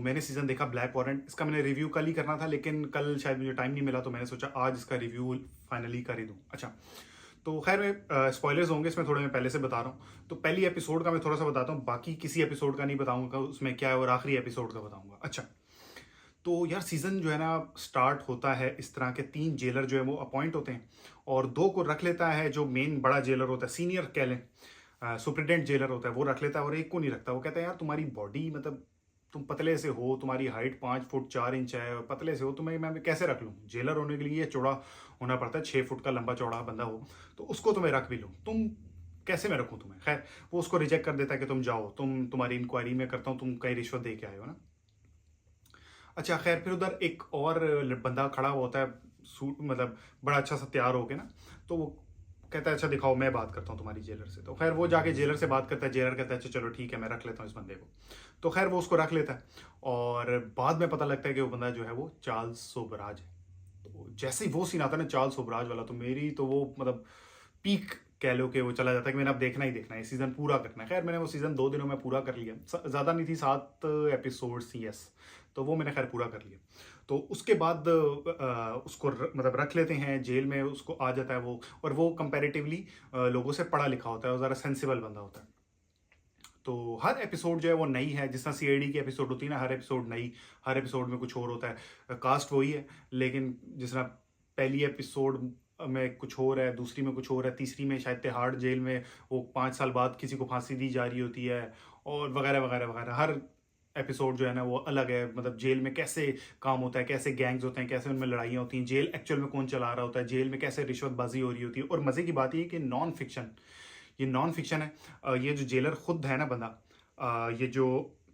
मैंने सीज़न देखा black warrant. इसका मैंने रिव्यू कल ही करना था, लेकिन कल शायद मुझे टाइम नहीं मिला, तो मैंने सोचा आज इसका रिव्यू फाइनली कर ही दूँ। अच्छा, तो खैर मैं स्पॉयलर्स होंगे इसमें, थोड़े मैं पहले से बता रहा हूँ। तो पहली एपिसोड का मैं थोड़ा सा बताता हूँ, बाकी किसी एपिसोड का नहीं बताऊंगा उसमें क्या है, और आखिरी एपिसोड का बताऊंगा। अच्छा, तो यार सीज़न जो है ना स्टार्ट होता है इस तरह के, 3 जेलर जो है वो अपॉइंट होते हैं, और 2 को रख लेता है जो मेन बड़ा जेलर होता है, सीनियर कह लें, सुप्रिटेंडेंट जेलर होता है, वो रख लेता है, और एक को नहीं रखता। वो कहता है यार तुम्हारी बॉडी मतलब तुम पतले से हो, तुम्हारी हाइट 5 फुट 4 इंच है और पतले से हो, तुम्हें मैं कैसे रख लूँ? जेलर होने के लिए चौड़ा होना पड़ता है, 6 फुट का लंबा चौड़ा बंदा हो, तो उसको तुम्हें रख भी लूँ, तुम कैसे मैं रखूँ तुम्हें? खैर वो उसको रिजेक्ट कर देता है कि तुम जाओ, तुम्हारी इंक्वायरी में करता हूँ, तुम कहीं रिश्वत दे के आए हो ना। अच्छा, खैर फिर उधर एक और बंदा खड़ा हुआ होता है, सूट मतलब बड़ा अच्छा सा तैयार होके ना, तो वो कहता है अच्छा दिखाओ, मैं बात करता हूँ तुम्हारी जेलर से। तो खैर वो जाके जेलर से बात करता है, जेलर कहता है अच्छा चलो ठीक है मैं रख लेता हूँ इस बंदे को। तो खैर वो उसको रख लेता है, और बाद में पता लगता है कि वो बंदा जो है वो चार्ल्स सोबराज है। तो जैसे ही वो सीन आता है ना चार्ल्स सोबराज वाला, तो मेरी तो वो मतलब पीक कह लो कि वो चला जाता है कि मैंने अब देखना ही देखना है, सीजन पूरा करना है। खैर मैंने वो सीजन 2 दिनों में पूरा कर लिया, ज़्यादा नहीं थी, 7 एपिसोड थी यस, तो वो मैंने खैर पूरा कर लिया। तो उसके बाद उसको मतलब रख लेते हैं जेल में, उसको आ जाता है वो, और वो कंपैरेटिवली लोगों से पढ़ा लिखा होता है, वो ज़रा सेंसिबल बंदा होता है। तो हर एपिसोड जो है वो नई है, जिस तरह सीआईडी की एपिसोड होती है ना, हर एपिसोड नई, हर एपिसोड में कुछ और होता है, कास्ट वही है, लेकिन जिस तरह पहली एपिसोड में कुछ और है, दूसरी में कुछ और है, तीसरी में शायद तिहाड़ जेल में वो 5 साल बाद किसी को फांसी दी जा रही होती है, और वगैरह वगैरह वगैरह। हर एपिसोड जो है ना वो अलग है, मतलब जेल में कैसे काम होता है, कैसे गैंग्स होते हैं, कैसे उनमें लड़ाइयाँ होती हैं, जेल एक्चुअल में कौन चला रहा होता है, जेल में कैसे रिश्वतबाजी हो रही होती है। और मज़े की बात ये है कि नॉन फिक्शन, ये नॉन फिक्शन है। ये जो जेलर खुद है ना बंदा, ये जो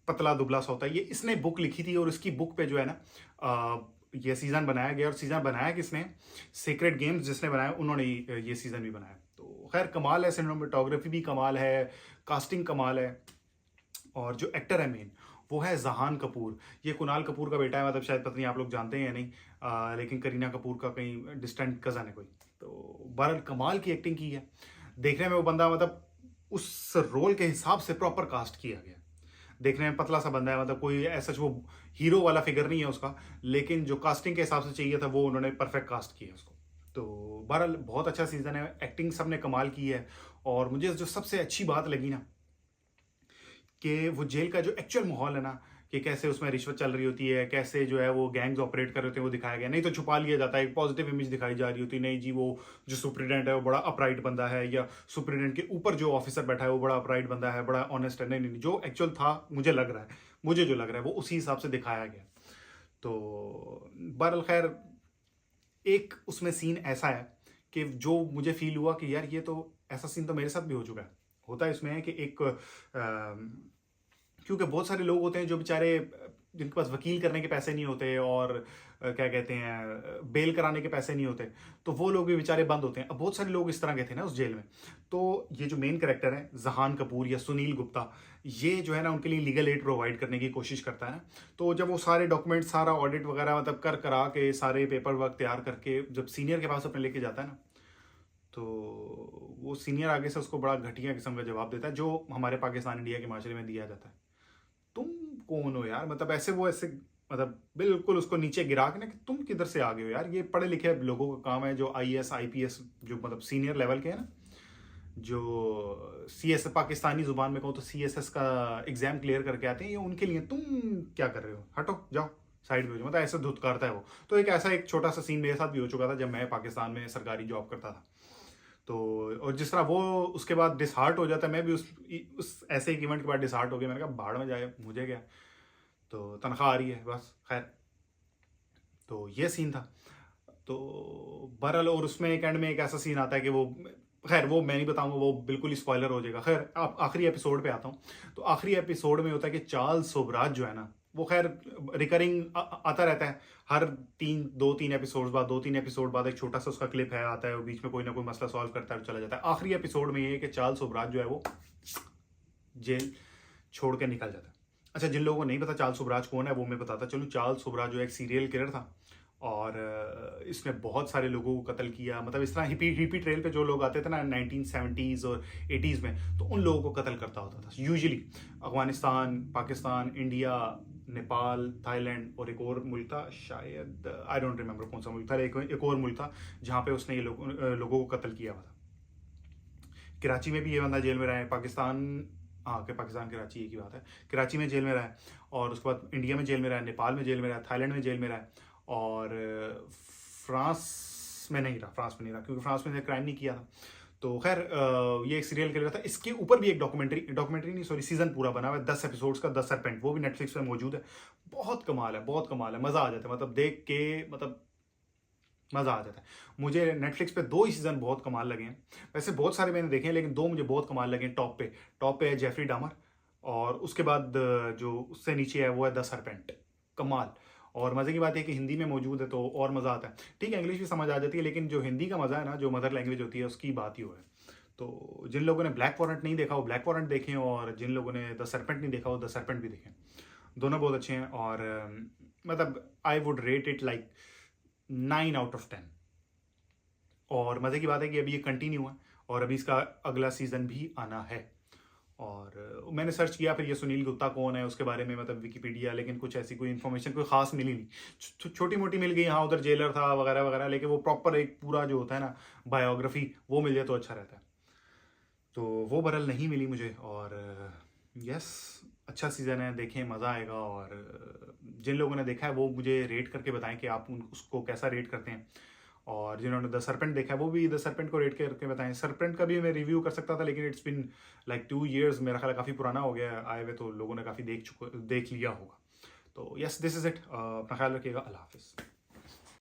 पतला दुबला सा होता है, ये इसने बुक लिखी थी, और इसकी बुक पे जो है ना ये सीज़न बनाया गया। और सीज़न बनाया किसने? सीक्रेट गेम्स जिसने बनाया, उन्होंने ये सीज़न भी बनाया। तो खैर कमाल है, सिनेमेटोग्राफी भी कमाल है, कास्टिंग कमाल है, और जो एक्टर है मेन वो है जहान कपूर। ये कुणाल कपूर का बेटा है, मतलब शायद पता नहीं आप लोग जानते हैं या नहीं, लेकिन करीना कपूर का कहीं डिस्टेंट कज़न है कोई। तो बहरहाल कमाल की एक्टिंग की है, देखने में वो बंदा मतलब उस रोल के हिसाब से प्रॉपर कास्ट किया गया। देखने में पतला सा बंदा है, मतलब कोई ऐसा वो हीरो वाला फिगर नहीं है उसका, लेकिन जो कास्टिंग के हिसाब से चाहिए था वो उन्होंने परफेक्ट कास्ट किया उसको। तो बहरहाल बहुत अच्छा सीजन है, एक्टिंग सबने कमाल की है। और मुझे जो सबसे अच्छी बात लगी ना, कि वो जेल का जो एक्चुअल माहौल है ना, कि कैसे उसमें रिश्वत चल रही होती है, कैसे जो है वो गैंग्स ऑपरेट कर रहे होते हैं, वो दिखाया गया। नहीं तो छुपा लिया जाता है, एक पॉजिटिव इमेज दिखाई जा रही होती है, नहीं जी वो जो सुप्रिटेंडेंट है वो बड़ा अपराइट बंदा है, या सुप्रिटेंडेंट के ऊपर जो ऑफिसर बैठा है वो बड़ा अपराइट बंदा है, बड़ा ऑनेस्ट है। नहीं नहीं नहीं, जो एक्चुअल था मुझे जो लग रहा है वो उसी हिसाब से दिखाया गया। तो बहरहाल खैर एक उसमें सीन ऐसा है कि जो मुझे फील हुआ कि यार ये तो ऐसा सीन तो मेरे साथ भी हो चुका है। होता है इसमें है कि एक क्योंकि बहुत सारे लोग होते हैं जो बेचारे जिनके पास वकील करने के पैसे नहीं होते, और क्या कहते हैं बेल कराने के पैसे नहीं होते, तो वो लोग भी बेचारे बंद होते हैं। अब बहुत सारे लोग इस तरह के थे ना उस जेल में। तो ये जो मेन कैरेक्टर है जहान कपूर या सुनील गुप्ता, ये जो है ना उनके लिए लीगल एड प्रोवाइड करने की कोशिश करता है ना। तो जब वो सारे डॉक्यूमेंट, सारा ऑडिट वगैरह मतलब कर करा के, सारे पेपर वर्क तैयार करके जब सीनियर के पास अपने लेके जाता है ना, तो वो सीनियर आगे से उसको बड़ा घटिया किस्म का जवाब देता है, जो हमारे पाकिस्तान इंडिया के माशरे में दिया जाता है। तुम कौन हो यार, मतलब ऐसे वो ऐसे मतलब बिल्कुल उसको नीचे गिरा के ना कि तुम किधर से आ गए हो यार, ये पढ़े लिखे लोगों का काम है, जो आईएएस आईपीएस जो मतलब सीनियर लेवल के हैं ना, जो सीएस पाकिस्तानी जुबान में कहूँ तो सीएसएस का एग्जाम क्लियर करके आते हैं, ये उनके लिए। तुम क्या कर रहे हो, हटो जाओ साइड में हो जाओ, मतलब ऐसे धुतकारता है वो। तो एक ऐसा एक छोटा सा सीन मेरे साथ भी हो चुका था जब मैं पाकिस्तान में सरकारी जॉब करता था। तो और जिस तरह वो उसके बाद डिसहार्ट हो जाता है, मैं भी उस ऐसे एक इवेंट के बाद डिसहार्ट हो गया। मैंने कहा भाड़ में जाए, मुझे क्या, तो तनख्वाह आ रही है बस। खैर तो ये सीन था। तो बहरहाल और उसमें एक एंड में एक ऐसा सीन आता है कि वो, खैर वो मैं नहीं बताऊंगा, वो बिल्कुल ही स्पॉइलर हो जाएगा। खैर आप आखिरी एपिसोड पे आता हूँ। तो आखिरी एपिसोड में होता है कि चार्ल्स सोबराज जो है ना, वो खैर रिकरिंग आता रहता है, हर 2-3 एपिसोड बाद एक छोटा सा उसका क्लिप है आता है, वो बीच में कोई ना कोई मसला सॉल्व करता है और चला जाता है। आखिरी एपिसोड में ये है कि चार्ल्स सोबराज जो है वो जेल छोड़ के निकल जाता है। अच्छा, जिन लोगों को नहीं पता चार्ल्स सोबराज कौन है वो मैं बताता चलूँ। चार्ल्स सोबराज जो एक सीरियल किलर था, और इसने बहुत सारे लोगों को कत्ल किया। मतलब इस तरह हिपी ट्रेल पे जो लोग आते थे ना 1970s और 80s में, तो उन लोगों को कत्ल करता होता था usually. Afghanistan, Pakistan, India, Nepal, Thailand और एक और मुल्क था, शायद आई डोंट रिमेम्बर कौन सा मुल्क था, एक और मुल्क था जहाँ पे उसने ये लोगों को कत्ल किया हुआ था। कराची में भी ये बंदा जेल में रहा है, पाकिस्तान, हाँ कि पाकिस्तान कराची एक ही बात है, कराची में जेल में रहा है, और उसके बाद इंडिया में जेल में रहा है, नेपाल में जेल में रहा है, थाईलैंड में जेल में रहा है, और फ्रांस में नहीं रहा, क्योंकि फ्रांस में क्राइम नहीं किया था। तो खैर ये एक सीरियल किलर था। इसके ऊपर भी एक डॉक्यूमेंट्री नहीं सॉरी सीजन पूरा बना हुआ है 10 एपिसोड्स का, द सरपेंट, वो भी नेटफ्लिक्स पे मौजूद है। बहुत कमाल है, बहुत कमाल है, मज़ा आ जाता है, मतलब देख के मतलब मज़ा आ जाता है। मुझे नेटफ्लिक्स पे 2 ही सीज़न बहुत कमाल लगे हैं, वैसे बहुत सारे मैंने देखे हैं लेकिन 2 मुझे बहुत कमाल लगे हैं। टॉप पे है जेफरी डामर, और उसके बाद जो उससे नीचे है वो है द सरपेंट, कमाल। और मज़े की बात है कि हिंदी में मौजूद है तो और मज़ा आता है। ठीक है, इंग्लिश भी समझ आ जाती है, लेकिन जो हिंदी का मज़ा है ना, जो मदर लैंग्वेज होती है, उसकी बात ही हो है। तो जिन लोगों ने ब्लैक वॉरेंट नहीं देखा वो ब्लैक वॉरेंट देखें, और जिन लोगों ने द सरपेंट नहीं देखा वो द सरपेंट भी देखें। दोनों बहुत अच्छे हैं, और मतलब I would rate it like 9/10। और मज़े की बात है कि अभी ये कंटिन्यू है, और अभी इसका अगला सीज़न भी आना है। और मैंने सर्च किया फिर ये सुनील गुप्ता कौन है उसके बारे में, मतलब विकिपीडिया, लेकिन कुछ ऐसी कोई इन्फॉर्मेशन कोई खास मिली नहीं। छोटी मोटी मिल गई, हाँ उधर जेलर था वगैरह वगैरह, लेकिन वो प्रॉपर एक पूरा जो होता है ना बायोग्राफी, वो मिल जाए तो अच्छा रहता है। तो वो बरल नहीं मिली मुझे, और यस अच्छा सीज़न है, देखें मज़ा आएगा। और जिन लोगों ने देखा है वो मुझे रेट करके बताएं कि आप उसको कैसा रेट करते हैं, और जिन्होंने द सरपेंट देखा है वो भी द सरपेंट को रेट करके बताएं। सरपेंट का भी मैं रिव्यू कर सकता था, लेकिन इट्स बिन लाइक 2 years, मेरा ख्याल काफ़ी पुराना हो गया आए हुए, तो लोगों ने काफ़ी देख लिया होगा। तो यस दिस इज़ इट, अपना ख्याल रखिएगा, अल्लाह हाफिज़।